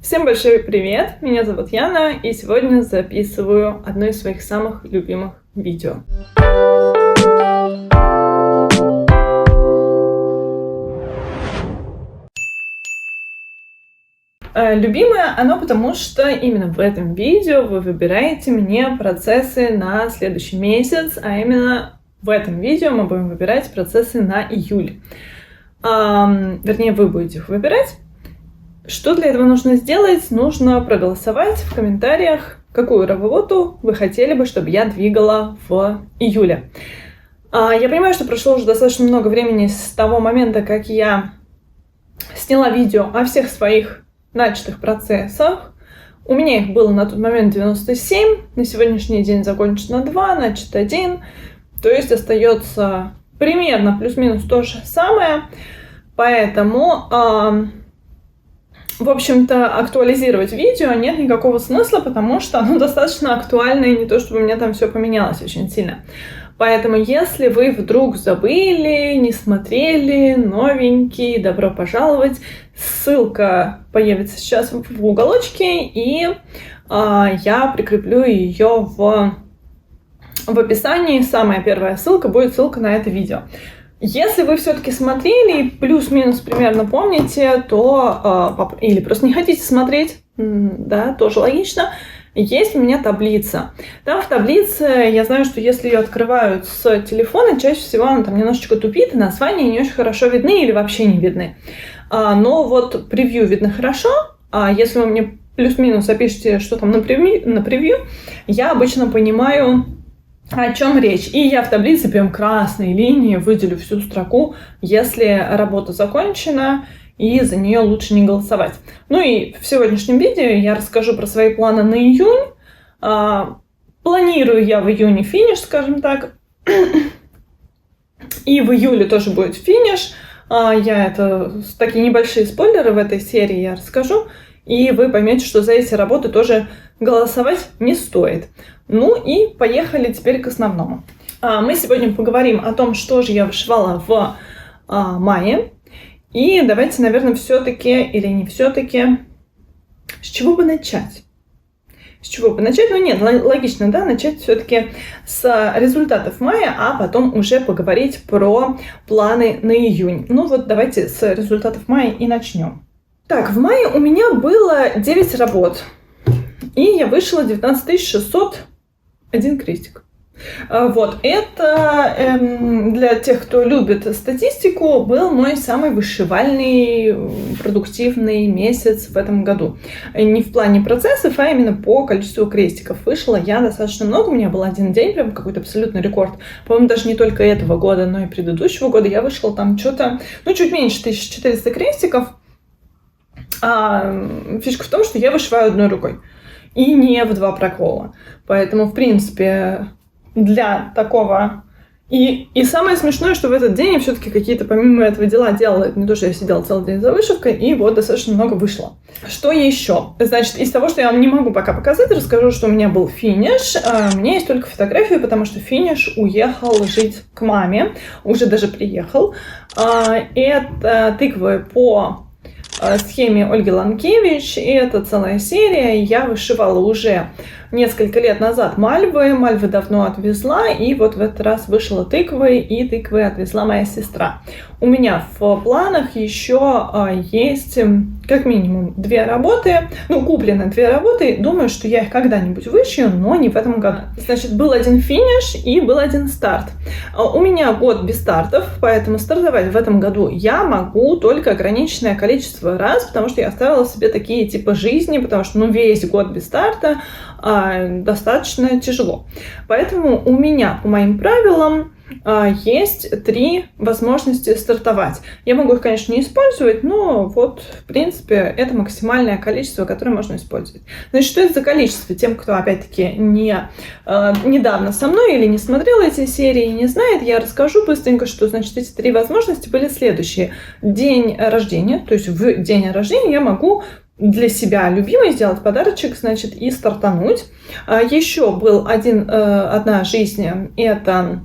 Всем большой привет! Меня зовут Яна, и сегодня записываю одно из своих самых любимых видео. Любимое оно потому, что именно в этом видео вы выбираете мне процессы на следующий месяц, а именно в этом видео мы будем выбирать процессы на июль. Вернее, вы будете их выбирать. Что для этого нужно сделать? Нужно проголосовать в комментариях, какую работу вы хотели бы, чтобы я двигала в июле. Я понимаю, что прошло уже достаточно много времени с того момента, как я сняла видео о всех своих начатых процессах. У меня их было на тот момент 97, на сегодняшний день закончено 2, начат 1. То есть остается примерно плюс-минус то же самое. Поэтому... В общем-то, актуализировать видео нет никакого смысла, потому что оно достаточно актуально, и не то, чтобы у меня там все поменялось очень сильно. Поэтому, если вы вдруг забыли, не смотрели, новенький, добро пожаловать. Ссылка появится сейчас в уголочке, и я прикреплю ее в описании. Самая первая ссылка будет ссылка на это видео. Если вы все-таки смотрели и плюс-минус примерно помните, то или просто не хотите смотреть, да, тоже логично, есть у меня таблица. Там в таблице, я знаю, что если ее открывают с телефона, чаще всего она там немножечко тупит, и названия не очень хорошо видны или вообще не видны. Но вот превью видно хорошо, а если вы мне плюс-минус опишите, что там на превью, я обычно понимаю, о чем речь. И я в таблице прям красной линией выделю всю строку, если работа закончена, и за нее лучше не голосовать. Ну и в сегодняшнем видео я расскажу про свои планы на июнь. Планирую я в июне финиш, скажем так. И в июле тоже будет финиш. Такие небольшие спойлеры в этой серии я расскажу. И вы поймете, что за эти работы тоже голосовать не стоит. Ну и поехали теперь к основному. Мы сегодня поговорим о том, что же я вышивала в мае. И давайте, наверное, все-таки или не все-таки, с чего бы начать? С чего бы начать? Ну нет, логично, да, начать все-таки с результатов мая, а потом уже поговорить про планы на июнь. Ну вот давайте с результатов мая и начнем. Так, в мае у меня было 9 работ, и я вышила 19 601 крестик. Вот, это для тех, кто любит статистику, был мой самый вышивальный, продуктивный месяц в этом году. Не в плане процессов, а именно по количеству крестиков. Вышла я достаточно много, у меня был один день, прям какой-то абсолютный рекорд. По-моему, даже не только этого года, но и предыдущего года я вышла там что-то, чуть меньше 1400 крестиков. Фишка в том, что я вышиваю одной рукой и не в 2 прокола. Поэтому, в принципе, для такого... И самое смешное, что в этот день я все-таки какие-то помимо этого дела делала. Это не то, что я сидела целый день за вышивкой, и вот достаточно много вышло. Что еще? Значит, из того, что я вам не могу пока показать, расскажу, что у меня был финиш. У меня есть только фотографии, потому что финиш уехал жить к маме. Уже даже приехал. Это тыквы по схеме Ольги Ланкевич, и это целая серия. Я вышивала уже несколько лет назад мальвы давно отвезла, и вот в этот раз вышила тыквы, и тыквы отвезла моя сестра. У меня в планах еще есть как минимум 2 работы, куплены 2 работы, думаю, что я их когда-нибудь вышью, но не в этом году. Значит, был один финиш и был один старт. У меня год без стартов, поэтому стартовать в этом году я могу только ограниченное количество раз, потому что я оставила себе такие типа жизни, потому что весь год без старта достаточно тяжело. Поэтому у меня, по моим правилам, есть 3 возможности стартовать. Я могу их, конечно, не использовать, но вот, в принципе, это максимальное количество, которое можно использовать. Значит, что это за количество? Тем, кто, опять-таки, недавно со мной или не смотрел эти серии и не знает, я расскажу быстренько, что, значит, эти 3 возможности были следующие. День рождения, то есть в день рождения я могу для себя любимой сделать подарочек, значит, и стартануть. Еще был одна жизнь, это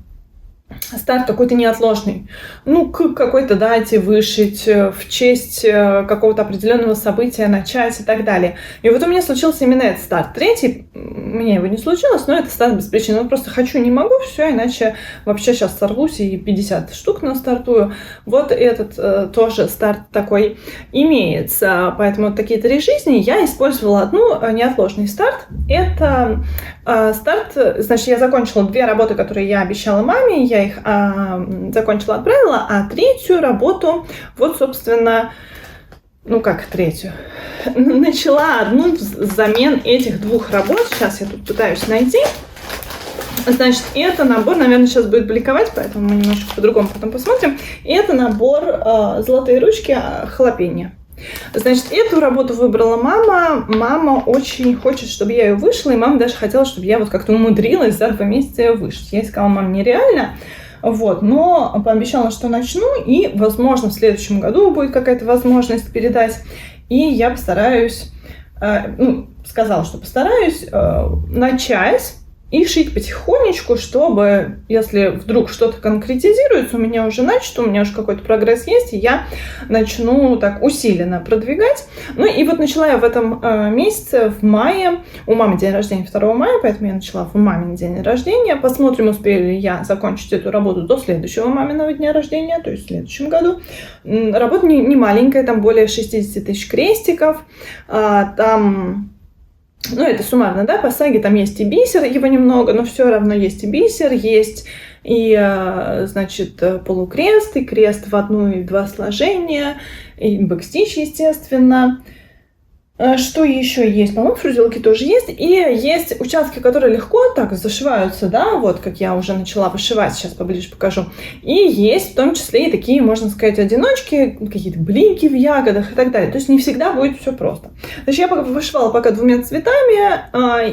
старт какой-то неотложный. Ну, к какой-то дате вышить, в честь какого-то определенного события начать и так далее. И вот у меня случился именно этот старт. Третий, у меня его не случилось, но это старт без причины. Вот просто хочу, не могу, все, иначе вообще сейчас сорвусь и 50 штук настартую. Вот этот тоже старт такой имеется. Поэтому вот такие 3 жизни. Я использовала одну неотложный старт. Это старт, значит, я закончила 2 работы, которые я обещала маме, я их закончила, отправила, а 3-ю работу, вот, собственно, ну как 3-ю, начала одну взамен этих 2 работ. Сейчас я тут пытаюсь найти. Значит, это набор, наверное, сейчас будет бликовать, поэтому мы немножко по-другому потом посмотрим. Это набор «Золотые ручки» халапеньо. Значит, эту работу выбрала мама. Мама очень хочет, чтобы я ее вышла, и мама даже хотела, чтобы я вот как-то умудрилась за 2 месяца ее вышить. Я ей сказала: мам, нереально. Вот, но пообещала, что начну, и, возможно, в следующем году будет какая-то возможность передать. И я постараюсь, сказала, что постараюсь начать и шить потихонечку, чтобы, если вдруг что-то конкретизируется, у меня уже начато, у меня уже какой-то прогресс есть, и я начну так усиленно продвигать. Ну и вот начала я в этом месяце, в мае. У мамы день рождения 2 мая, поэтому я начала в мамин день рождения. Посмотрим, успею ли я закончить эту работу до следующего маминого дня рождения, то есть в следующем году. Работа не маленькая, там более 60 тысяч крестиков. Там... Ну, это суммарно, да, по саге там есть и бисер, его немного, но все равно есть и бисер, есть и, значит, полукрест, и крест в 1 и 2 сложения, и бэкстич, естественно. Что еще есть? По-моему, фрузелки тоже есть. И есть участки, которые легко так зашиваются, да, вот как я уже начала вышивать, сейчас поближе покажу. И есть в том числе и такие, можно сказать, одиночки, какие-то блинки в ягодах и так далее. То есть не всегда будет все просто. Значит, я вышивала пока 2 цветами.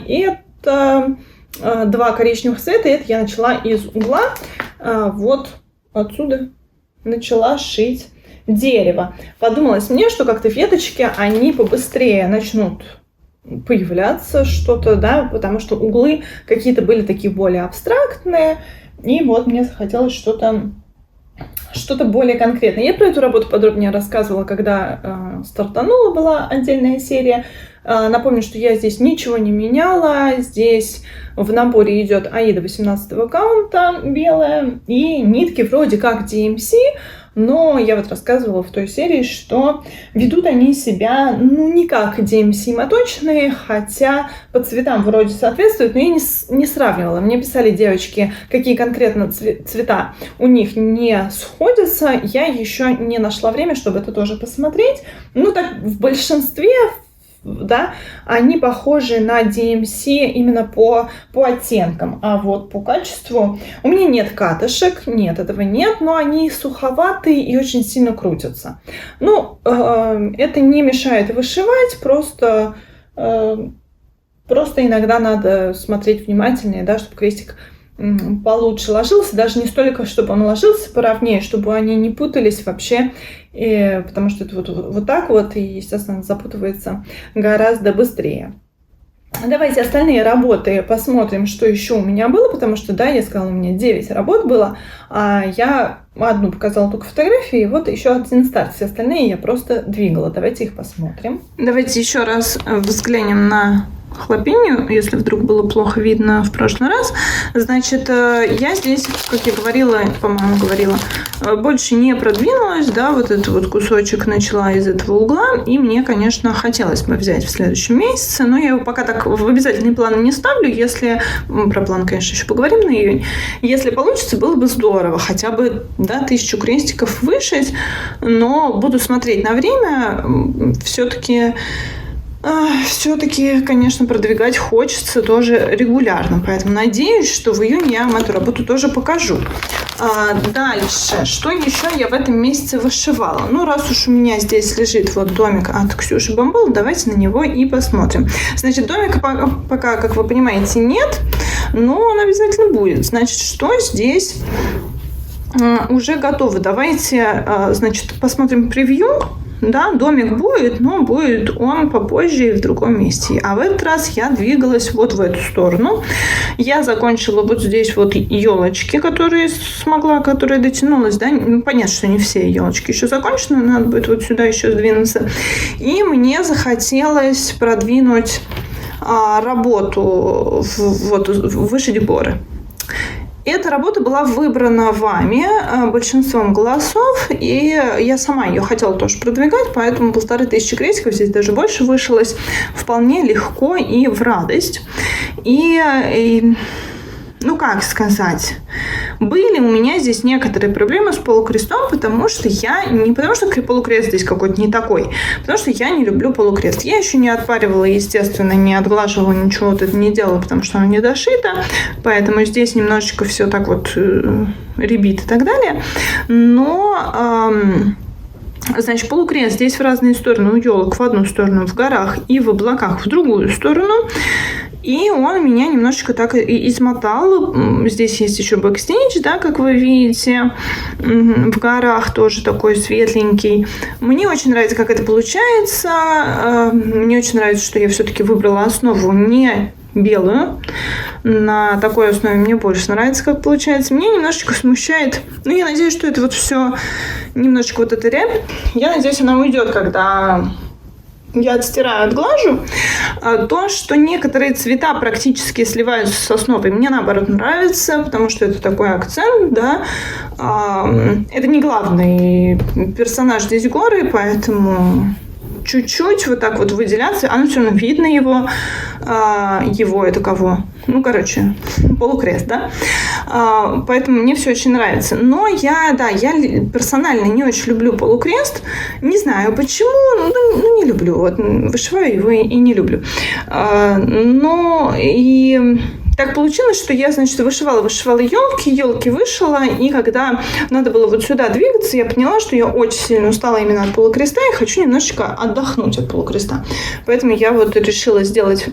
Это 2 коричневых цвета, и это я начала из угла. Вот отсюда начала шить дерево. Подумалось мне, что как-то веточки, они побыстрее начнут появляться что-то, да, потому что углы какие-то были такие более абстрактные, и вот мне захотелось что-то более конкретное. Я про эту работу подробнее рассказывала, когда стартанула, была отдельная серия. Напомню, что я здесь ничего не меняла. Здесь в наборе идет Аида 18-го каунта белая и нитки вроде как DMC, но я вот рассказывала в той серии, что ведут они себя, не как DMC моточные, хотя по цветам вроде соответствуют, но я не сравнивала. Мне писали девочки, какие конкретно цвета у них не сходятся. Я еще не нашла время, чтобы это тоже посмотреть. Так в большинстве, да, они похожи на DMC именно по оттенкам, а вот по качеству у меня нет катышек, нет, этого нет, но они суховатые и очень сильно крутятся. Это не мешает вышивать, просто иногда надо смотреть внимательнее, да, чтобы крестик получше ложился, даже не столько, чтобы он ложился поровнее, чтобы они не путались вообще, потому что это вот так вот, и, естественно, запутывается гораздо быстрее. Давайте остальные работы посмотрим, что еще у меня было, потому что, да, я сказала, у меня 9 работ было, а я одну показала только фотографии, и вот еще 1 старт, все остальные я просто двигала. Давайте их посмотрим. Давайте еще раз взглянем на хлопенью, если вдруг было плохо видно в прошлый раз. Значит, я здесь, как я говорила, по-моему, больше не продвинулась, да, вот этот вот кусочек начала из этого угла, и мне, конечно, хотелось бы взять в следующем месяце, но я его пока так в обязательный план не ставлю, если, про план, конечно, еще поговорим на июнь, если получится, было бы здорово, хотя бы, да, 1000 крестиков вышить, но буду смотреть на время, все-таки, конечно, продвигать хочется тоже регулярно, поэтому надеюсь, что в июне я вам эту работу тоже покажу. Дальше, что еще я в этом месяце вышивала? Раз уж у меня здесь лежит вот домик от Ксюши Бамбул, давайте на него и посмотрим. Значит, домика пока, как вы понимаете, нет, но он обязательно будет. Значит, что здесь уже готово? Давайте, значит, посмотрим превью. да, домик будет, но будет он попозже и в другом месте. А в этот раз я двигалась вот в эту сторону. Я закончила вот здесь вот елочки, которые смогла, которые дотянулась, да, понятно, что не все елочки еще закончены, надо будет вот сюда еще сдвинуться. И мне захотелось продвинуть работу вот выше Деборы. Эта работа была выбрана вами большинством голосов, и я сама ее хотела тоже продвигать, поэтому 1500 крестиков, здесь даже больше вышилось, вполне легко и в радость. И ну, как сказать, были у меня здесь некоторые проблемы с полукрестом, потому что не потому что полукрест здесь какой-то не такой, потому что я не люблю полукрест. Я еще не отпаривала, естественно, не отглаживала, ничего вот это не делала, потому что оно не дошито, поэтому здесь немножечко все так вот рябит и так далее. Но значит, полукрест здесь в разные стороны, у елок в одну сторону, в горах и в облаках в другую сторону. И он меня немножечко так и измотал. Здесь есть еще бэкстейдж, да, как вы видите. В горах тоже такой светленький. Мне очень нравится, как это получается. Мне очень нравится, что я все-таки выбрала основу не белую. На такой основе мне больше нравится, как получается. Меня немножечко смущает. Ну, я надеюсь, что это вот все немножечко вот эта рябь. Я надеюсь, она уйдет, когда я отстираю, отглажу. То, что некоторые цвета практически сливаются с основой, мне наоборот нравится, потому что это такой акцент, да. Это не главный персонаж здесь горы, поэтому чуть-чуть вот так вот выделяться, оно все равно видно его это кого? Ну, короче, полукрест, да? Поэтому мне все очень нравится. Но я персонально не очень люблю полукрест. Не знаю почему, ну не люблю. Вот, вышиваю его и не люблю. Но и так получилось, что я, значит, вышивала елки вышила, и когда надо было вот сюда двигаться, я поняла, что я очень сильно устала именно от полукреста и хочу немножечко отдохнуть от полукреста. Поэтому я вот решила сделать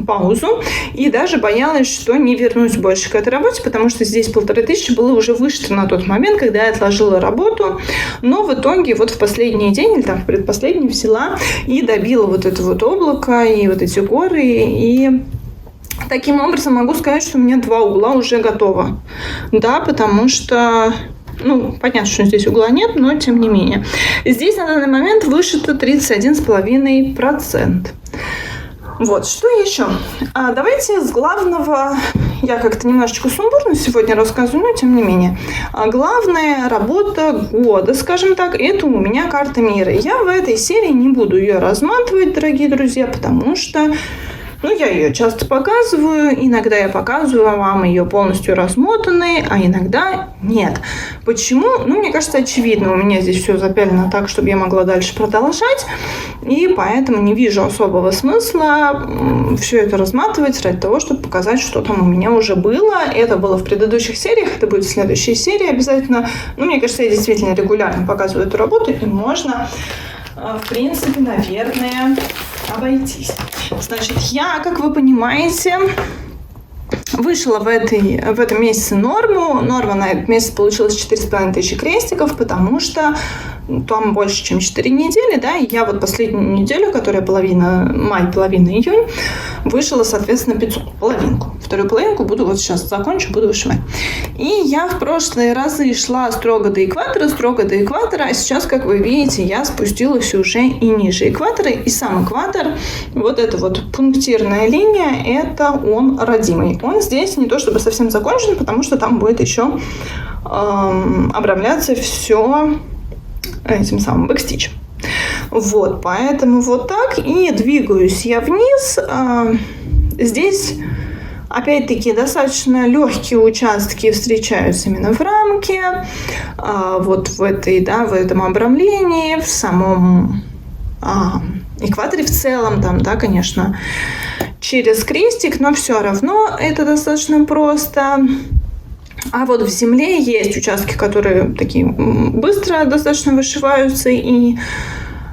паузу и даже боялась, что не вернусь больше к этой работе, потому что здесь 1500 было уже вышито на тот момент, когда я отложила работу, но в итоге вот в последний день или там в предпоследний взяла и добила вот это вот облако и вот эти горы, и таким образом могу сказать, что у меня 2 угла уже готово. Да, потому что, ну, понятно, что здесь угла нет, но тем не менее. Здесь на данный момент вышито 31,5%. Вот, что еще? Давайте с главного, я как-то немножечко сумбурно сегодня рассказываю, но тем не менее. Главная работа года, скажем так, это у меня карта мира. Я в этой серии не буду ее разматывать, дорогие друзья, потому что я ее часто показываю, иногда я показываю вам ее полностью размотанной, а иногда нет. Почему? Мне кажется, очевидно, у меня здесь все запялено так, чтобы я могла дальше продолжать, и поэтому не вижу особого смысла все это разматывать ради того, чтобы показать, что там у меня уже было. Это было в предыдущих сериях, это будет в следующей серии обязательно. Мне кажется, я действительно регулярно показываю эту работу, и можно, в принципе, наверное, обойтись. Значит, я, как вы понимаете, вышла в этом месяце норму. Норма на этот месяц получилась 4500 крестиков, потому что там больше, чем 4 недели, да, и я вот последнюю неделю, которая половина май, половина июнь, вышила, соответственно, 500, половинку. Вторую половинку буду вот сейчас закончу, буду вышивать. И я в прошлые разы шла строго до экватора, а сейчас, как вы видите, я спустилась уже и ниже экватора, и сам экватор, вот эта вот пунктирная линия, это он родимый. Он здесь не то чтобы совсем закончен, потому что там будет еще обрамляться все этим самым бэкстичем. Вот, поэтому вот так и двигаюсь я вниз. Здесь, опять-таки, достаточно легкие участки встречаются именно в рамке, вот в этом обрамлении, в самом экваторе в целом, там, да, конечно, через крестик, но все равно это достаточно просто. А вот в земле есть участки, которые такие быстро достаточно вышиваются, и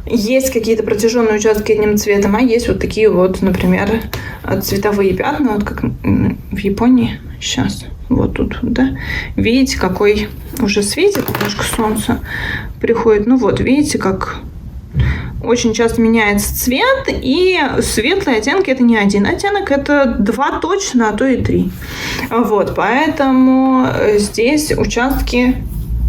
есть какие-то протяженные участки одним цветом, а есть вот такие вот, например, цветовые пятна, вот как в Японии сейчас. Вот тут, да. Видите, какой уже светит, немножко солнце приходит. Ну вот, видите, как очень часто меняется цвет, и светлые оттенки это не один оттенок, это 2 точно, а то и 3. Вот, поэтому здесь участки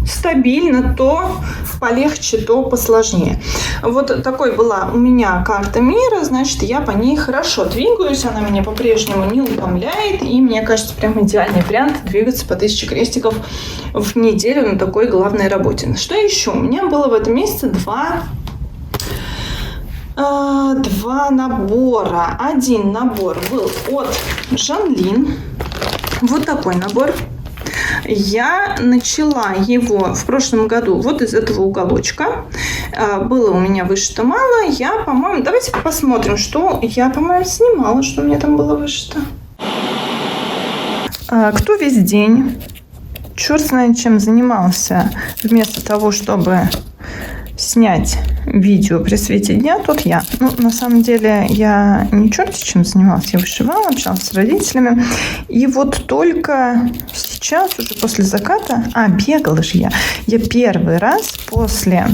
стабильно, то полегче, то посложнее. Вот такой была у меня карта мира, значит, я по ней хорошо двигаюсь, она меня по-прежнему не утомляет, и мне кажется, прям идеальный вариант двигаться по 1000 крестиков в неделю на такой главной работе. Что еще? У меня было в этом месяце два набора. Один набор был от Жанлин, вот такой набор. Я начала его в прошлом году вот из этого уголочка. Было у меня вышито мало. Я, по-моему, давайте посмотрим, что я, по-моему, снимала, что у меня там было вышито. Кто весь день, черт знает чем занимался, вместо того, чтобы снять видео при свете дня, тот я. Ну, на самом деле, я не черт чем занималась. Я вышивала, общалась с родителями. И вот только сейчас, уже после заката... бегала же я. Я первый раз после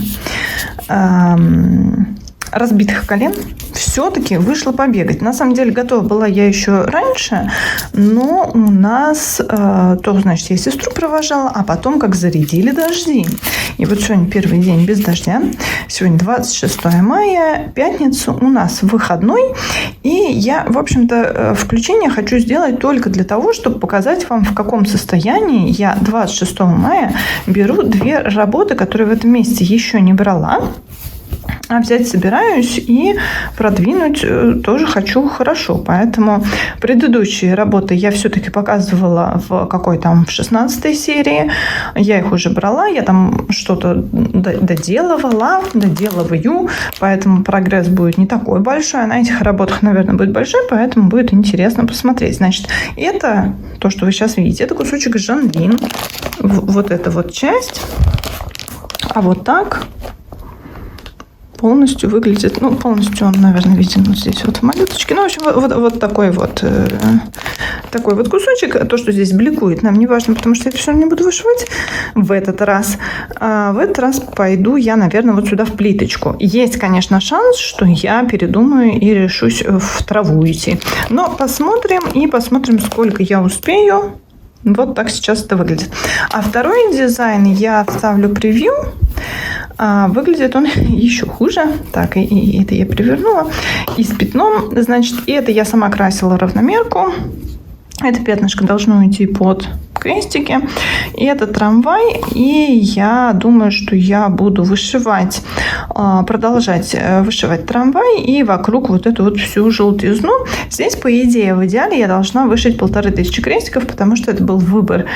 разбитых колен все-таки вышла побегать. На самом деле, готова была я еще раньше, но у нас то, значит, я сестру провожала, а потом как зарядили дожди. И вот сегодня первый день без дождя. Сегодня 26 мая, пятница, у нас выходной. И я, в общем-то, включение хочу сделать только для того, чтобы показать вам, в каком состоянии я 26 мая беру 2 работы, которые в этом месяце еще не брала. А взять собираюсь и продвинуть тоже хочу хорошо. Поэтому предыдущие работы я все-таки показывала в в 16 серии. Я их уже брала, я там что-то доделываю, поэтому прогресс будет не такой большой. А на этих работах, наверное, будет большой, поэтому будет интересно посмотреть. Значит, это то, что вы сейчас видите, это кусочек Жанлин. Вот эта вот часть. А вот так полностью выглядит, ну, полностью он, наверное, виден вот здесь вот в малюточке. Ну, в общем, вот такой вот кусочек. То, что здесь бликует, нам не важно, потому что я это все равно не буду вышивать в этот раз. В этот раз пойду я, наверное, вот сюда в плиточку. Есть, конечно, шанс, что я передумаю и решусь в траву идти. Но посмотрим, сколько я успею. Вот так сейчас это выглядит. А второй дизайн я вставлю превью. Выглядит он еще хуже. Так, и это я перевернула. И с пятном. Значит, это я сама красила равномерку. Это пятнышко должно уйти под крестики. И это трамвай. И я думаю, что я буду продолжать вышивать трамвай и вокруг вот эту вот всю желтизну. Здесь, по идее, в идеале я должна вышить 1500 крестиков, потому что это был выбор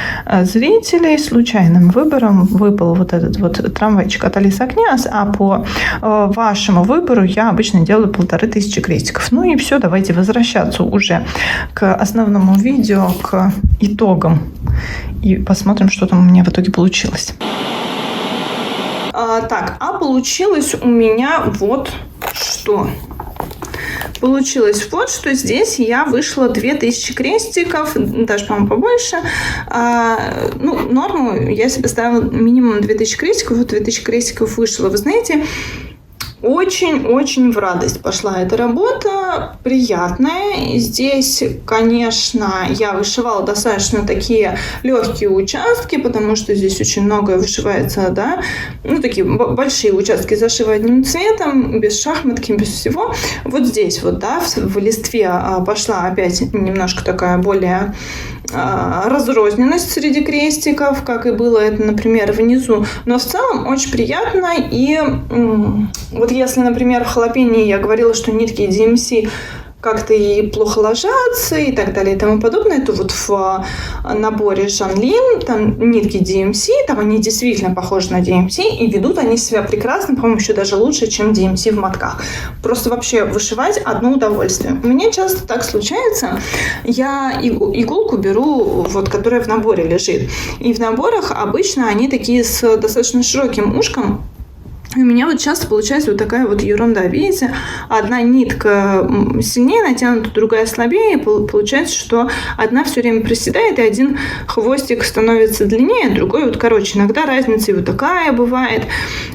зрителей. Случайным выбором выпал вот этот вот трамвайчик от Алисы Акняс, а по вашему выбору я обычно делаю 1500 крестиков. Ну и все, давайте возвращаться уже к основному видео, к итогам. И посмотрим, что там у меня в итоге получилось. Получилось у меня вот что. Получилось вот, что здесь я вышла 2000 крестиков, даже, по-моему, побольше. Норму я себе ставила минимум 2000 крестиков. Вот 2000 крестиков вышло. Вы знаете, очень-очень в радость пошла эта работа, приятная. Здесь, конечно, я вышивала достаточно такие легкие участки, потому что здесь очень многое вышивается, да, такие большие участки зашива одним цветом, без шахматки, без всего. Вот здесь вот, да, в листве пошла опять немножко такая более разрозненность среди крестиков, как и было это, например, внизу. Но в целом очень приятно. И вот если, например, в халапении я говорила, что нитки DMC как-то и плохо ложатся и так далее и тому подобное, то вот в наборе Жанлин там нитки DMC, там они действительно похожи на DMC, и ведут они себя прекрасно, по-моему, еще даже лучше, чем DMC в мотках. Просто вообще вышивать одно удовольствие. У меня часто так случается, я иголку беру, вот, которая в наборе лежит, и в наборах обычно они такие с достаточно широким ушком. У меня вот часто получается вот такая вот ерунда. Видите, одна нитка сильнее натянута, другая слабее. И получается, что одна все время приседает, и один хвостик становится длиннее, другой вот короче. Иногда разница и вот такая бывает.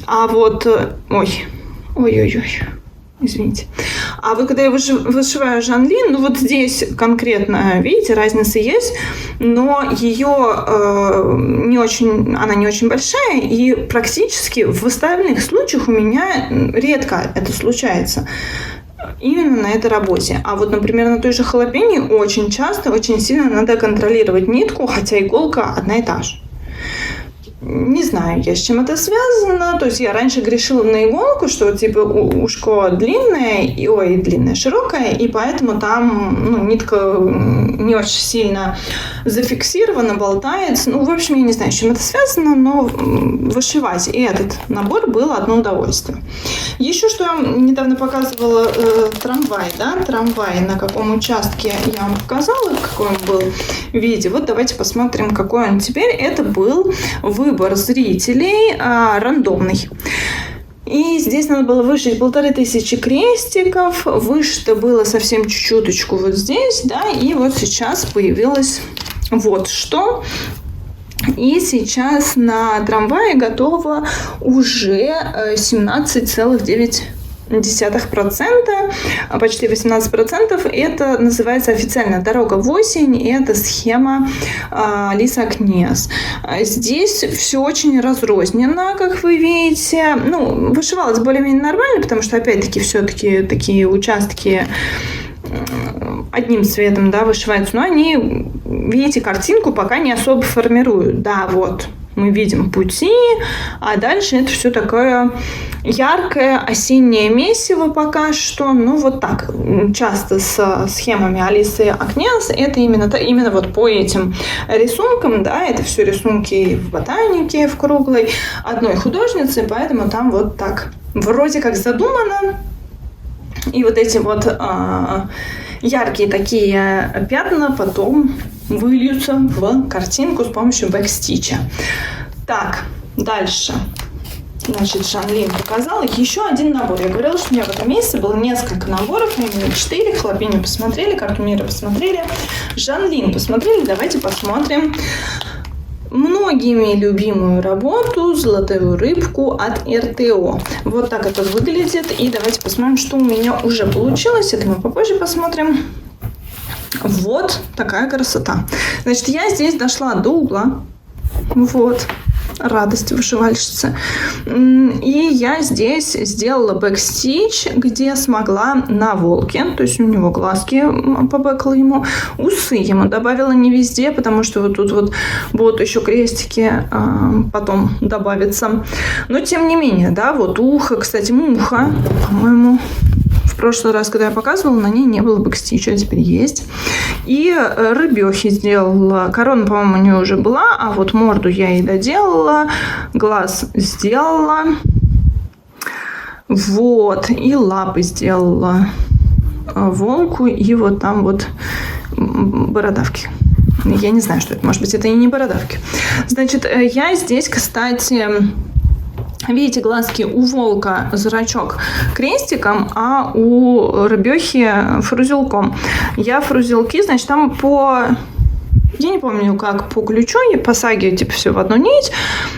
А вот... Ой-ой-ой. Извините. А вот когда я вышиваю Жанлин, ну вот здесь конкретно, видите, разница есть, но ее она не очень большая, и практически в остальных случаях у меня редко это случается. Именно на этой работе. А вот, например, на той же халапеньо очень часто, очень сильно надо контролировать нитку, хотя иголка одна и та же. Не знаю я, с чем это связано. То есть я раньше грешила на иголку, что типа ушко длинное, широкое, и поэтому там нитка не очень сильно зафиксирована, болтается. Ну, в общем, я не знаю, с чем это связано, но вышивать этот набор было одно удовольствие. Еще что я недавно показывала трамвай, да, трамвай, на каком участке я вам показала, какой он был в виде. Вот давайте посмотрим, какой он теперь. Это был выбор зрителей рандомный. И здесь надо было вышить 1500 крестиков. Вышито было совсем чуть-чуточку вот здесь, да, и вот сейчас появилось вот что. И сейчас на трамвае готово уже 17,9%, почти 18%. Это называется официально «Дорога в осень», и это схема Алисы Акнес. Здесь все очень разрозненно, как вы видите. Ну, вышивалось более-менее нормально, потому что, опять-таки, все-таки такие участки одним цветом, да, вышиваются, но они, видите, картинку пока не особо формируют. Да, вот мы видим пути, а дальше это все такое яркое осеннее месиво пока что. Ну, вот так. Часто с схемами Алисы Акнес это именно вот по этим рисункам, да, это все рисунки в ботанике, в круглой, одной художницы, поэтому там вот так вроде как задумано. И вот эти вот яркие такие пятна потом выльются в картинку с помощью бэкстича. Так, дальше. Значит, Жанлин показала. Еще один набор. Я говорила, что у меня в этом месяце было несколько наборов, именно 4. Халапеньо посмотрели, карту мира посмотрели, Жанлин посмотрели. Давайте посмотрим многими любимую работу «Золотую рыбку» от РТО. Вот так это выглядит. И давайте посмотрим, что у меня уже получилось. Это мы попозже посмотрим. Вот такая красота. Значит, я здесь дошла до угла. Вот. Радость вышивальщицы. И я здесь сделала бэкстич, где смогла на волке, то есть у него глазки побэкала ему, усы ему добавила не везде, потому что вот тут вот будут еще крестики потом добавятся. Но тем не менее, да, вот ухо, кстати, муха, по-моему, в прошлый раз, когда я показывала, на ней не было бэкстича, теперь есть. И рыбехи сделала. Корона, по-моему, у нее уже была, а вот морду я ей доделала, глаз сделала. Вот, и лапы сделала волку, и вот там вот бородавки. Я не знаю, что это. Может быть, это и не бородавки. Значит, я здесь, кстати... Видите, глазки у волка зрачок крестиком, а у рыбехи фрузелком. Я фрузелки, значит, там я не помню, как по ключу, по саге, типа, все в одну нить.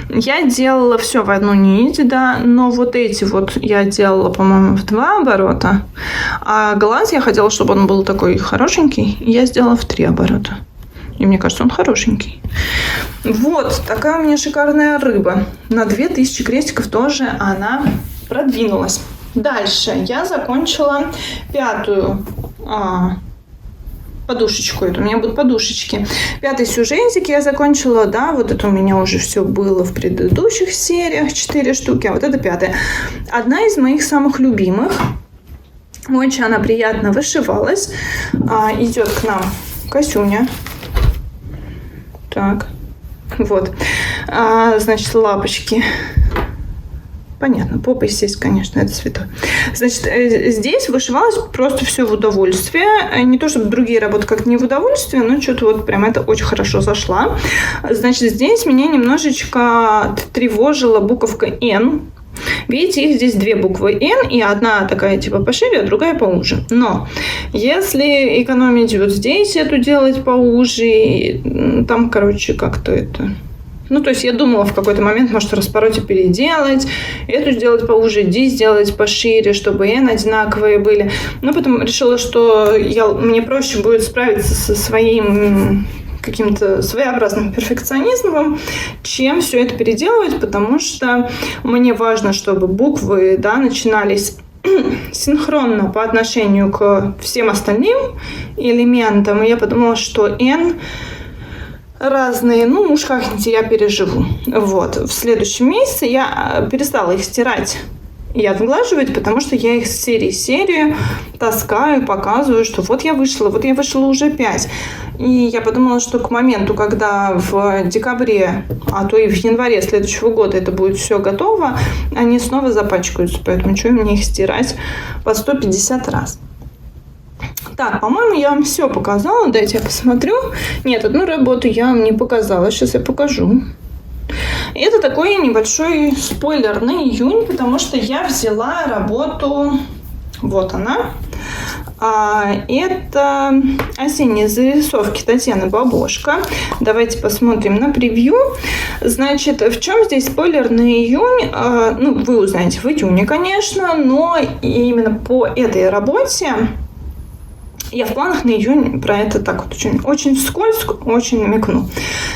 Я делала все в одну нить, да, но вот эти вот я делала, по-моему, в 2 оборота. А глаз я хотела, чтобы он был такой хорошенький, я сделала в 3 оборота. И мне кажется, он хорошенький. Вот, такая у меня шикарная рыба. На 2000 крестиков тоже она продвинулась. Дальше я закончила 5-ю подушечку. Это у меня будут подушечки. 5-й сюжетик я закончила, да, вот это у меня уже все было в предыдущих сериях, 4 штуки, а вот это 5-я. Одна из моих самых любимых. Очень она приятно вышивалась. Идет к нам Косюня. Так, вот. Значит, лапочки. Понятно, попа, естественно, конечно, это святой. Значит, здесь вышивалось просто все в удовольствие. Не то, чтобы другие работы как не в удовольствие, но что-то вот прям это очень хорошо зашла. Значит, здесь меня немножечко тревожила буковка «Н». Видите, их здесь 2 буквы «Н», и одна такая типа пошире, а другая поуже. Но если экономить вот здесь эту делать поуже, там, короче, как-то это Ну, то есть я думала в какой-то момент, может, распороть и переделать, эту сделать поуже, D сделать пошире, чтобы N одинаковые были. Но потом решила, что мне проще будет справиться со своим каким-то своеобразным перфекционизмом, чем все это переделывать, потому что мне важно, чтобы буквы, да, начинались синхронно по отношению к всем остальным элементам. И я подумала, что N разные, ну уж как-нибудь я переживу. Вот. В следующем месяце я перестала их стирать и отглаживать, потому что я их с серии в серию таскаю, показываю, что вот я вышла уже 5. И я подумала, что к моменту, когда в декабре, а то и в январе следующего года это будет все готово, они снова запачкаются, поэтому что мне их стирать по 150 раз. Так, по-моему, я вам все показала. Дайте я посмотрю. Нет, одну работу я вам не показала. Сейчас я покажу. Это такой небольшой спойлер на июнь, потому что я взяла работу... Вот она. Это осенние зарисовки Татьяны Бабошко. Давайте посмотрим на превью. Значит, в чем здесь спойлер на июнь? Ну, вы узнаете в июне, конечно, но именно по этой работе я в планах на июнь про это так вот очень вскользь, очень намекну.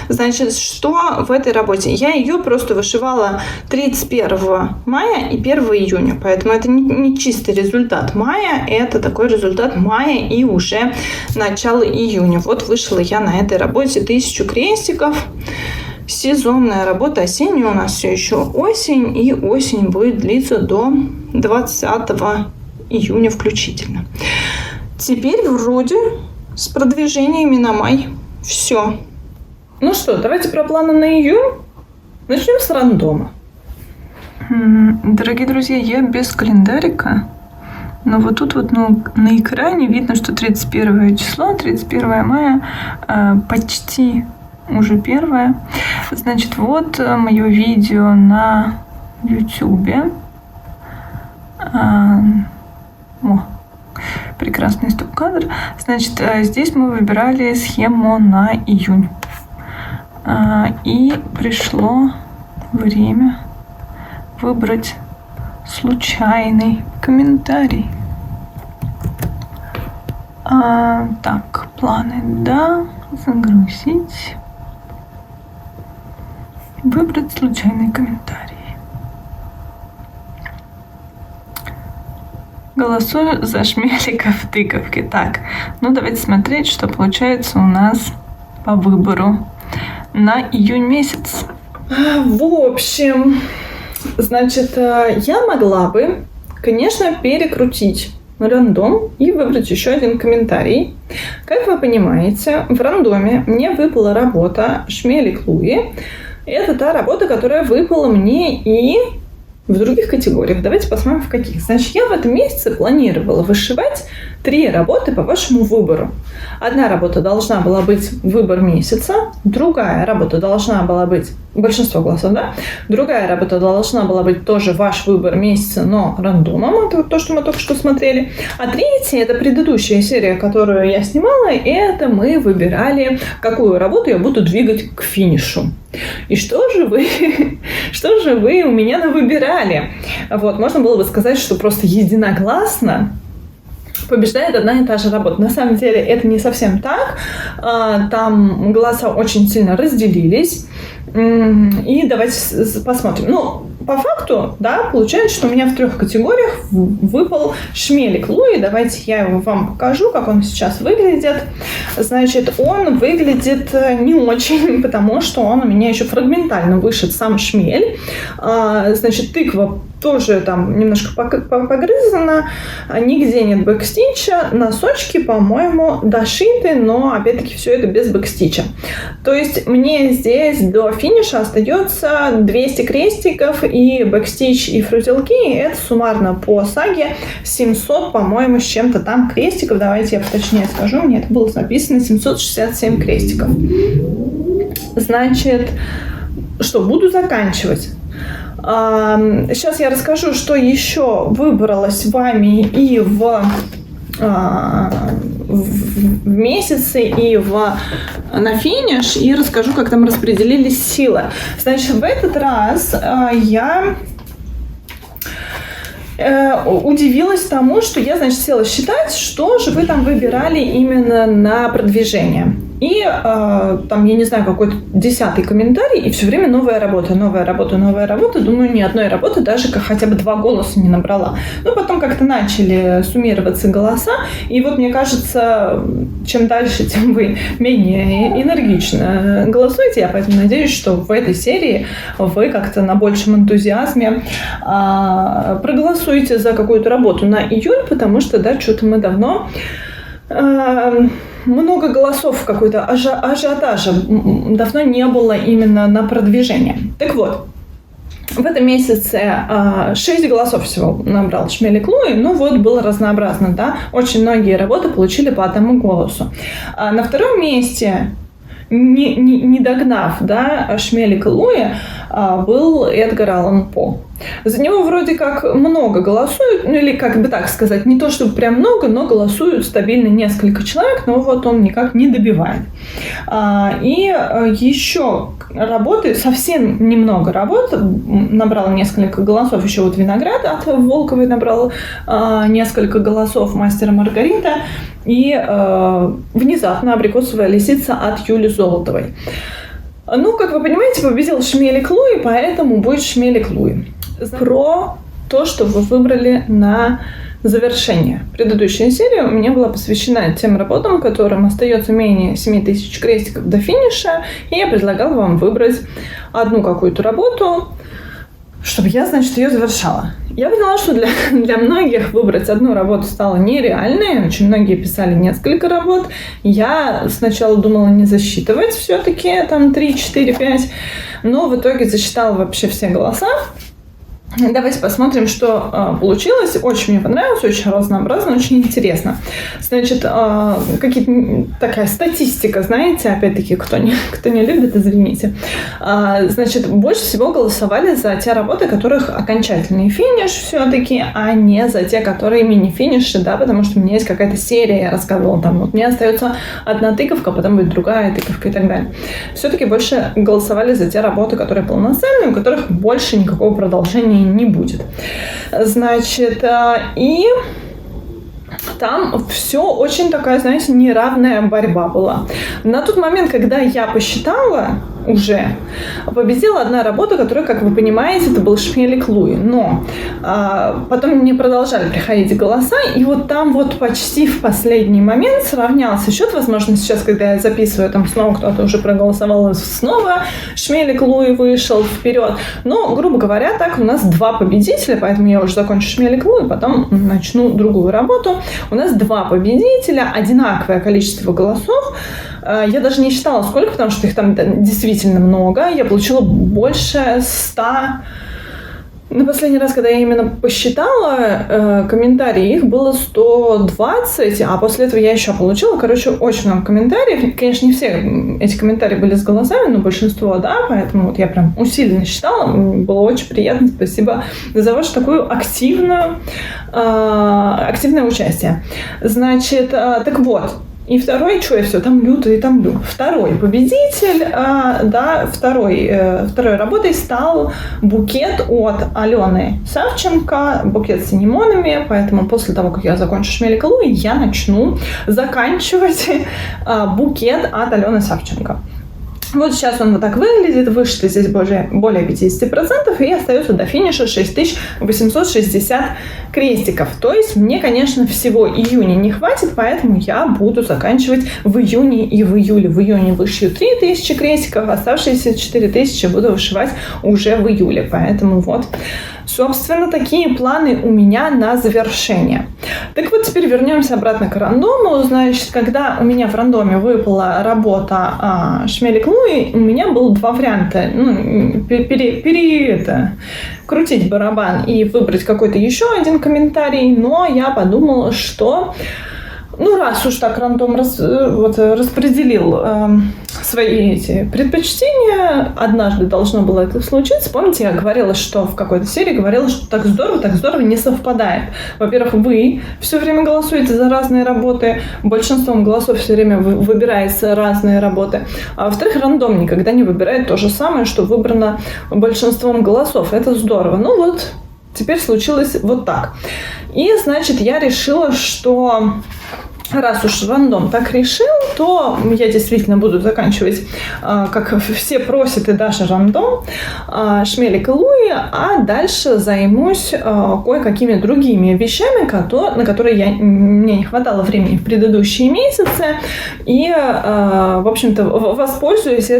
Значит, что в этой работе? Я ее просто вышивала 31 мая и 1 июня, поэтому это не чистый результат мая, это такой результат мая и уже начало июня. Вот вышила я на этой работе 1000 крестиков. Сезонная работа, осенняя у нас все еще осень, и осень будет длиться до 20 июня включительно. Теперь вроде с продвижениями на май все. Ну что, давайте про планы на июнь. Начнем с рандома. Дорогие друзья, я без календарика. Но вот тут вот на экране видно, что 31 число, 31 мая, почти уже 1. Значит, вот мое видео на YouTube. Прекрасный стоп-кадр. Значит, здесь мы выбирали схему на июнь. И пришло время выбрать случайный комментарий. Так, планы, да, загрузить. Выбрать случайный комментарий. Голосую за Шмелика в тыковке. Так, ну давайте смотреть, что получается у нас по выбору на июнь месяц. В общем, значит, я могла бы, конечно, перекрутить рандом и выбрать еще один комментарий. Как вы понимаете, в рандоме мне выпала работа Шмелик Луи. Это та работа, которая выпала мне и в других категориях. Давайте посмотрим, в каких. Значит, я в этом месяце планировала вышивать 3 работы по вашему выбору. Одна работа должна была быть выбор месяца, другая работа должна была быть большинство голосов, да? Другая работа должна была быть тоже ваш выбор месяца, но рандомом, это вот то, что мы только что смотрели. А третья, это предыдущая серия, которую я снимала, это мы выбирали, какую работу я буду двигать к финишу. И что же вы у меня навыбирали? Вот, можно было бы сказать, что просто единогласно побеждает одна и та же работа. На самом деле это не совсем так. Там голоса очень сильно разделились. И давайте посмотрим. Ну, по факту, да, получается, что у меня в 3 категориях выпал Шмелик Луи. Давайте я его вам покажу, как он сейчас выглядит. Значит, он выглядит не очень, потому что он у меня еще фрагментально вышит сам шмель. Значит, тыква тоже там немножко погрызана, нигде нет бэкстича, носочки, по-моему, дошиты, но, опять-таки, все это без бэкстича. То есть мне здесь до финиша остается 200 крестиков и бэкстич, и фрузелки, и это суммарно по саге 700, по-моему, с чем-то там крестиков. Давайте я поточнее скажу, мне это было написано 767 крестиков. Значит, что, буду заканчивать. Сейчас я расскажу, что еще выбралось вами и в в месяцы и на финиш, и расскажу, как там распределились силы. Значит, в этот раз я удивилась тому, что я, значит, села считать, что же вы там выбирали именно на продвижение. И там, я не знаю, какой-то 10-й комментарий, и все время новая работа. Думаю, ни одной работы даже хотя бы 2 голоса не набрала. Но потом как-то начали суммироваться голоса, и вот мне кажется, чем дальше, тем вы менее энергично голосуете. Я поэтому надеюсь, что в этой серии вы как-то на большем энтузиазме проголосуете за какую-то работу на июль, потому что, да, что-то мы давно... много голосов, какой-то ажиотажа давно не было именно на продвижение. Так вот, в этом месяце 6 голосов всего набрал Шмелик Луи, ну вот было разнообразно, да, очень многие работы получили по 1 голосу. На втором месте, не догнав, да, Шмелика Луи, был Эдгар Аллан По. За него вроде как много голосуют, ну или как бы так сказать, не то чтобы прям много, но голосуют стабильно несколько человек, но вот он никак не добивает. И еще работы, совсем немного работ, набрал несколько голосов, еще вот «Виноград» от Волковой набрал несколько голосов, «Мастера Маргарита» и «Внезапно абрикосовая лисица» от Юли Золотовой. Ну, как вы понимаете, победил Шмелик Луи, поэтому будет Шмелик Луи. Про то, что вы выбрали на завершение. Предыдущая серия у меня была посвящена тем работам, которым остается менее 7000 крестиков до финиша, и я предлагала вам выбрать одну какую-то работу, чтобы я, значит, ее завершала. Я поняла, что для многих выбрать одну работу стало нереально. Очень многие писали несколько работ. Я сначала думала не засчитывать все-таки там 3, 4, 5, но в итоге засчитала вообще все голоса. Давайте посмотрим, что получилось. Очень мне понравилось, очень разнообразно, очень интересно. Значит, такая статистика, знаете, опять-таки, кто не любит, извините. Значит, больше всего голосовали за те работы, которых окончательный финиш все-таки, а не за те, которые мини-финиши, да, потому что у меня есть какая-то серия, я рассказывала, там, вот мне остается одна тыковка, потом будет другая тыковка и так далее. Все-таки больше голосовали за те работы, которые полноценные, у которых больше никакого продолжения не будет. Значит, и там все очень такая, знаете, неравная борьба была. На тот момент, когда я посчитала, уже победила одна работа, которая, как вы понимаете, это был Шмелик Луи. Но потом мне продолжали приходить голоса, и вот там вот почти в последний момент сравнялся счет. Возможно, сейчас, когда я записываю, там снова кто-то уже проголосовал, и снова Шмелик Луи вышел вперед. Но, грубо говоря, так у нас 2 победителя, поэтому я уже закончу Шмелик Луи, потом начну другую работу. У нас 2 победителя, одинаковое количество голосов. Я даже не считала, сколько, потому что их там действительно много. Я получила больше 100. На последний раз, когда я именно посчитала комментарии, их было 120, а после этого я еще получила, очень много комментариев. Конечно, не все эти комментарии были с голосами, но большинство, да, поэтому вот я прям усиленно считала. Было очень приятно. Спасибо за ваше такое активное участие. Значит, так вот. И второй, что я все, томлю. Второй победитель, второй работой стал букет от Алены Савченко, букет с анимонами, поэтому после того, как я закончу Шмелика Луи, я начну заканчивать букет от Алены Савченко. Вот сейчас он вот так выглядит, выше здесь более 50%, и остается до финиша 6860 крестиков. То есть мне, конечно, всего июня не хватит, поэтому я буду заканчивать в июне и в июле. В июне вышью 3000 крестиков, оставшиеся 4000 буду вышивать уже в июле. Поэтому вот, собственно, такие планы у меня на завершение. Так вот, теперь вернемся обратно к рандому. Значит, когда у меня в рандоме выпала работа Шмелик Луи, у меня было 2 варианта. Крутить барабан и выбрать какой-то еще один комментарий, но я подумала, что раз уж так рандом распределил свои эти предпочтения. Однажды должно было это случиться. Помните, я говорила, что в какой-то серии говорила, что так здорово не совпадает. Во-первых, вы все время голосуете за разные работы, большинством голосов все время выбирается разные работы. А во-вторых, рандом никогда не выбирает то же самое, что выбрано большинством голосов. Это здорово. Ну вот, теперь случилось вот так. И, значит, я решила, что раз уж рандом так решил, то я действительно буду заканчивать, как все просят, и даже рандом, Шмелик и Луи, а дальше займусь кое-какими другими вещами, на которые мне не хватало времени в предыдущие месяцы, и, в общем-то, воспользуюсь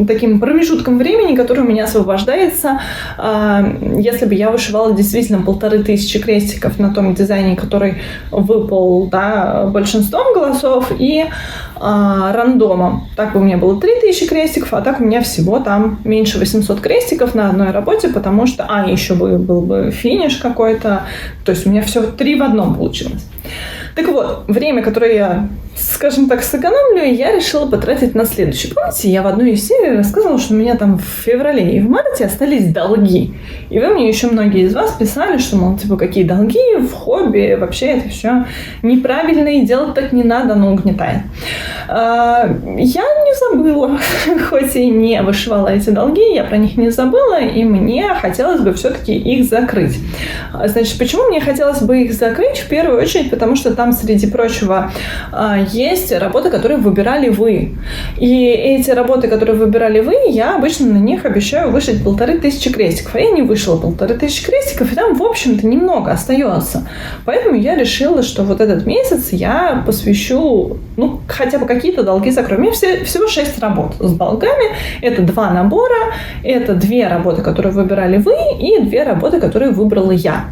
таким промежутком времени, который у меня освобождается, если бы я вышивала действительно 1500 крестиков на том дизайне, который выпал, да, большинством голосов, и рандомом. Так бы у меня было 3000 крестиков, а так у меня всего там меньше 800 крестиков на одной работе, потому что, еще был бы финиш какой-то, то есть у меня все 3 в одном получилось. Так вот, время, которое я, скажем так, сэкономлю, я решила потратить на следующее. Помните, я в одной из серий рассказывала, что у меня там в феврале и в марте остались долги. И вы мне еще многие из вас писали, что, мол, типа, какие долги в хобби, вообще это все неправильно, и делать так не надо, оно угнетает. Я не забыла, хоть и не вышивала эти долги, я про них не забыла, и мне хотелось бы все-таки их закрыть. Значит, почему мне хотелось бы их закрыть? В первую очередь, потому что там, среди прочего, есть работы, которые выбирали вы. И эти работы, которые выбирали вы, я обычно на них обещаю вышить 1500 крестиков. А я не вышила 1500 крестиков, и там, в общем-то, немного остается. Поэтому я решила, что вот этот месяц я посвящу, хотя бы какие-то долги закрою. У меня всего 6 работ с долгами. Это 2 набора, это 2 работы, которые выбирали вы, и 2 работы, которые выбрала я.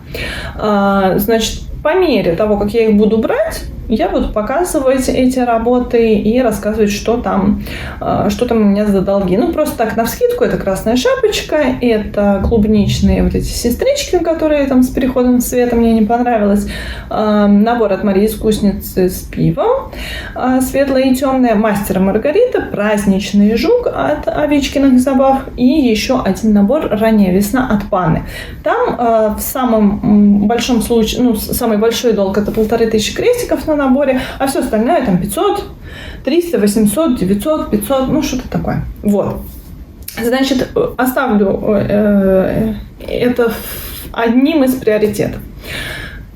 Значит, по мере того, как я их буду брать, я буду показывать эти работы и рассказывать, что там у меня за долги. Просто так, навскидку, это красная шапочка, это клубничные вот эти сестрички, которые там с переходом цвета мне не понравилось, набор от Марии Искусницы с пивом, светлое и темное, Мастер и Маргарита, праздничный жук от Овечкиных забав и еще один набор Ранняя весна от Паны. Там в самом большом случае, самый большой долг это 1500 крестиков на наборе, а все остальное там 500, 300, 800, 900, 500, что-то такое. Вот. Значит, оставлю это одним из приоритетов.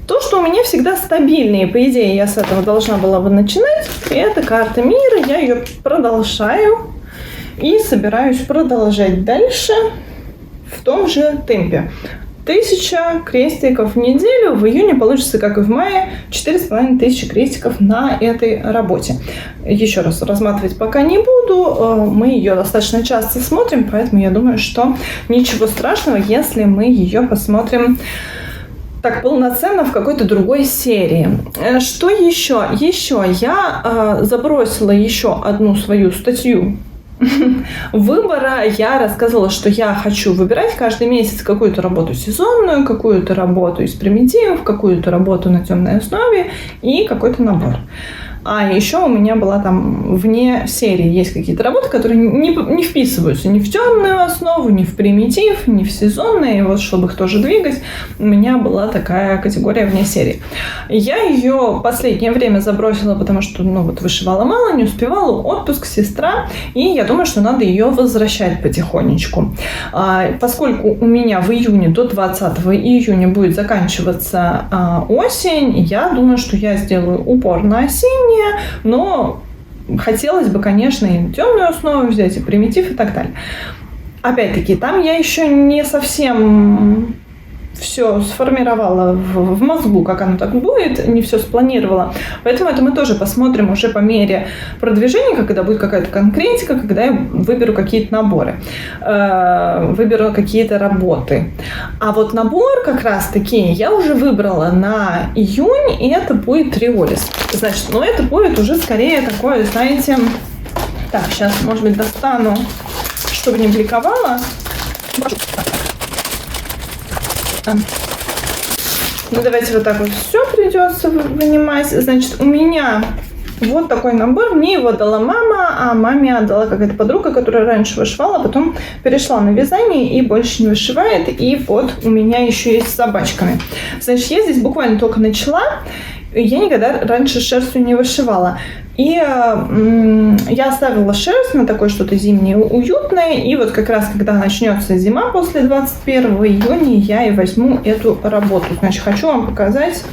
То, что у меня всегда стабильнее, по идее, я с этого должна была бы начинать, это карта мира, я ее продолжаю и собираюсь продолжать дальше в том же темпе. 1000 крестиков в неделю, в июне получится, как и в мае, 4500 крестиков на этой работе. Еще раз разматывать пока не буду, мы ее достаточно часто смотрим, поэтому я думаю, что ничего страшного, если мы ее посмотрим так полноценно в какой-то другой серии. Что еще? Еще я забросила еще одну свою статью выбора. Я рассказывала, что я хочу выбирать каждый месяц какую-то работу сезонную, какую-то работу из примитивов, какую-то работу на темной основе и какой-то набор. А еще у меня была там вне серии есть какие-то работы, которые не вписываются ни в темную основу, ни в примитив, ни в сезонные. И вот, чтобы их тоже двигать, у меня была такая категория вне серии. Я ее последнее время забросила, потому что, вышивала мало, не успевала, отпуск, сестра, и я думаю, что надо ее возвращать потихонечку. Поскольку у меня в июне до 20 июня будет заканчиваться осень, я думаю, что я сделаю упор на осеннее, но хотелось бы, конечно, и темную основу взять, и примитив, и так далее. Опять-таки, там я еще не совсем все сформировала в мозгу, как оно так будет, не все спланировала. Поэтому это мы тоже посмотрим уже по мере продвижения, когда будет какая-то конкретика, когда я выберу какие-то наборы, выберу какие-то работы. А вот набор как раз-таки я уже выбрала на июнь, и это будет Триолис. Значит, это будет уже скорее такое, знаете... Так, сейчас, может быть, достану, чтобы не бликовало. Давайте вот так вот все придется вынимать. Значит, у меня Вот такой набор. Мне его дала мама, а маме отдала какая-то подруга, которая раньше вышивала, потом перешла на вязание и больше не вышивает. И вот у меня еще есть с собачками. Значит, я здесь буквально только начала. Я никогда раньше шерстью не вышивала. И я оставила шерсть на такое что-то зимнее, уютное. И вот как раз, когда начнется зима после 21 июня, я и возьму эту работу. Значит, хочу вам показать,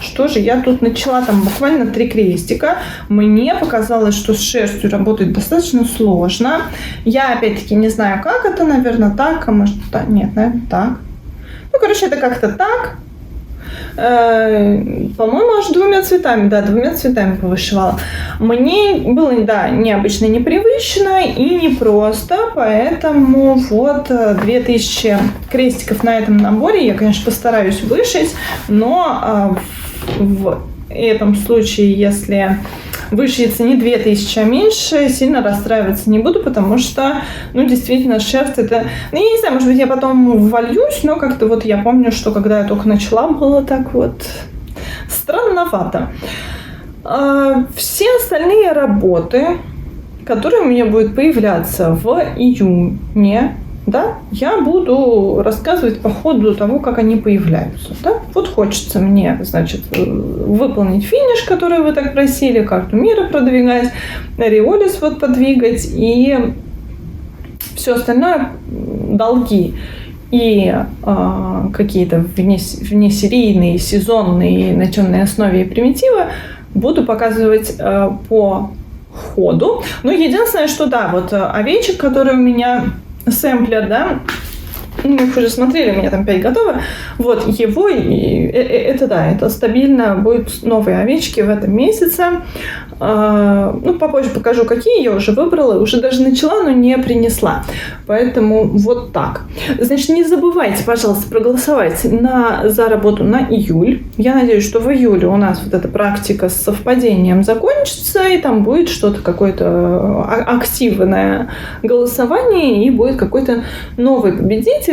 что же я тут начала. Там буквально 3 крестика. Мне показалось, что с шерстью работать достаточно сложно. Я, опять-таки, не знаю, как это. Наверное, так, а может, так. Нет, наверное, так. Ну, короче, это как-то так. По-моему, аж 2 цветами. Да, 2 цветами повышивала. Мне было, да, необычно, непривычно и непросто. Поэтому вот 2000 крестиков на этом наборе. Я, конечно, постараюсь вышить. Но в этом случае, если вышьется не 2000, а меньше, сильно расстраиваться не буду, потому что, ну, действительно, шерсть это... Ну, я не знаю, может быть, я потом вольюсь, но как-то вот я помню, что когда я только начала, было так вот странновато. Все остальные работы, которые у меня будут появляться в июне, да, я буду рассказывать по ходу того, как они появляются. Да? Вот хочется мне, значит, выполнить финиш, который вы так просили, карту мира продвигать, Риолис вот подвигать и все остальное долги и какие-то внесерийные, сезонные, на темной основе и примитивы буду показывать по ходу. Но единственное, что да, вот овечек, который у меня сэмплер, да, мы их уже смотрели, у меня там 5 готовы. Вот, его, это да, это стабильно будут новые овечки в этом месяце. Ну, попозже покажу, какие я уже выбрала, уже даже начала, но не принесла. Поэтому вот так. Значит, не забывайте, пожалуйста, проголосовать за работу на июль. Я надеюсь, что в июле у нас вот эта практика с совпадением закончится, и там будет что-то, какое-то активное голосование, и будет какой-то новый победитель.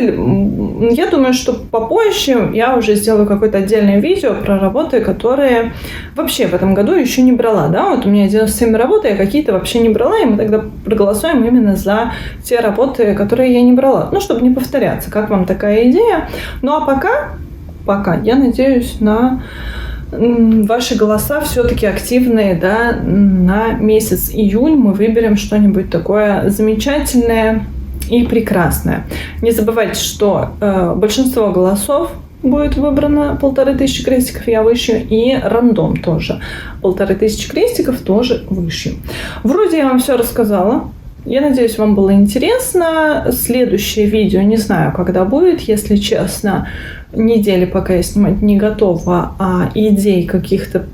Я думаю, что попозже я уже сделаю какое-то отдельное видео про работы, которые вообще в этом году еще не брала, да, вот у меня 97 работ, я какие-то вообще не брала, и мы тогда проголосуем именно за те работы, которые я не брала, ну, чтобы не повторяться. Как вам такая идея? Ну, а пока я надеюсь на ваши голоса все-таки активные, да, на месяц июль мы выберем что-нибудь такое замечательное и прекрасное. Не забывайте, что большинство голосов будет выбрано 1500 крестиков, я вышью, и рандом тоже. 1500 крестиков тоже вышью. Вроде я вам все рассказала. Я надеюсь, вам было интересно. Следующее видео не знаю, когда будет, если честно. Недели пока я снимать не готова, а идей каких-то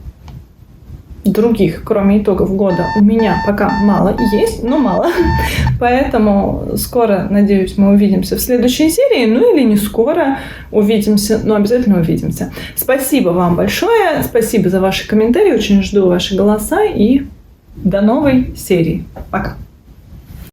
других, кроме итогов года, у меня пока мало. Есть, но мало. Поэтому скоро, надеюсь, мы увидимся в следующей серии. Ну или не скоро увидимся, но обязательно увидимся. Спасибо вам большое. Спасибо за ваши комментарии. Очень жду ваши голоса. И до новой серии. Пока.